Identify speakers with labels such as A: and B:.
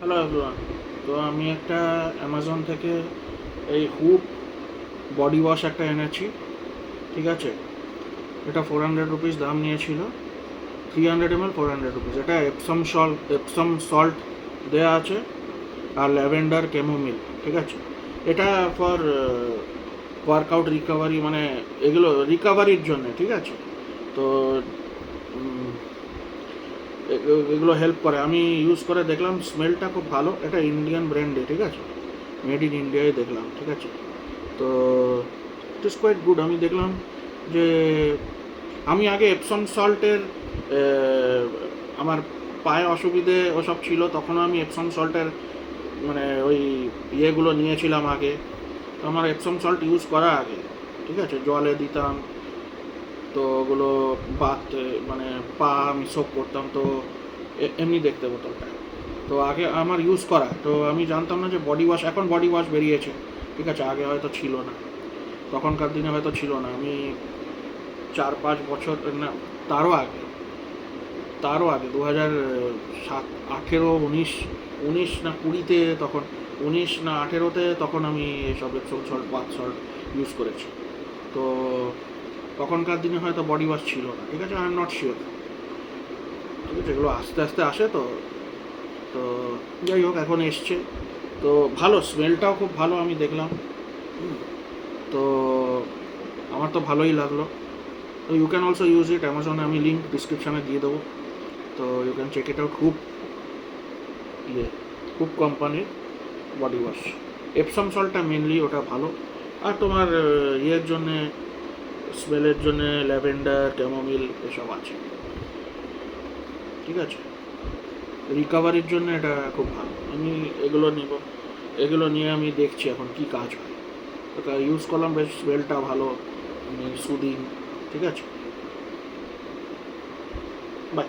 A: Hello everyone. তো আমি একটা অ্যামাজন থেকে এই হুপ বডি ওয়াশ একটা এনেছি, ঠিক আছে। এটা 400 রুপিস দাম নিয়েছিল, 300 ml 400 রুপিস। এটা এপসম সল্ট দেওয়া আছে আর ল্যাভেন্ডার ক্যামোমিল, ঠিক আছে। এটা ফর ওয়ার্কআউট রিকভারি, মানে এগুলো রিকভারির জন্য, ঠিক আছে। তো এগুলো হেল্প করে। আমি ইউজ করে দেখলাম, স্মেলটা খুব ভালো। এটা ইন্ডিয়ান ব্র্যান্ডে, ঠিক আছে, মেড ইন ইন্ডিয়ায় দেখলাম, ঠিক আছে। তো ইট ইস কোয়াইট গুড। আমি দেখলাম যে আমি আগে এপসম সল্টের আমার পায়ে অসুবিধে ওসব ছিল, তখনও আমি এপসম সল্টের মানে ওই ইয়েগুলো নিয়েছিলাম আগে। তো আমার এপসম সল্ট ইউজ করা আগে, ঠিক আছে, জলে দিতাম, তো ওগুলো বাত মানে পা আমি সোপ করতাম, তো এমনি দেখতে বোতলটা। তো আগে আমার ইউজ করা, তো আমি জানতাম না যে বডি ওয়াশ, এখন বডি ওয়াশ বেরিয়েছে, ঠিক আছে। আগে হয়তো ছিল না, তখনকার দিনে হয়তো ছিল না। আমি 4-5 বছর, না তারও আগে 2018 19 না 20-তে, তখন 19 না 18-তে তখন আমি এসব Epsom salt bath salt use করেছি। তো তখনকার দিনে হয়তো বডি ওয়াশ ছিল না, ঠিক আছে, আই এম নট শিওর, ঠিক আছে। এগুলো আস্তে আস্তে আসে। তো তো যাই হোক, এখন এসছে। তো ভালো, স্মেলটাও খুব ভালো আমি দেখলাম। তো আমার তো ভালোই লাগলো। তো you can also use it অ্যামাজনে, আমি লিঙ্ক ডিসক্রিপশানে দিয়ে দেবো। তো you can check it out. খুব কোম্পানির বডি ওয়াশ, এপসম সল্টটা মেনলি ওটা ভালো। আর তোমার ইয়ের জন্যে, স্মেলের জন্যে ল্যাভেন্ডার ক্যামোমিল এসব আছে, ঠিক আছে। রিকভারির জন্য এটা খুব ভালো। আমি এগুলো নিয়ে আমি দেখছি এখন কি কাজ হয়। ওটা ইউজ করলাম, বেশ স্মেলটা ভালো, সুদিং, ঠিক আছে। বাই।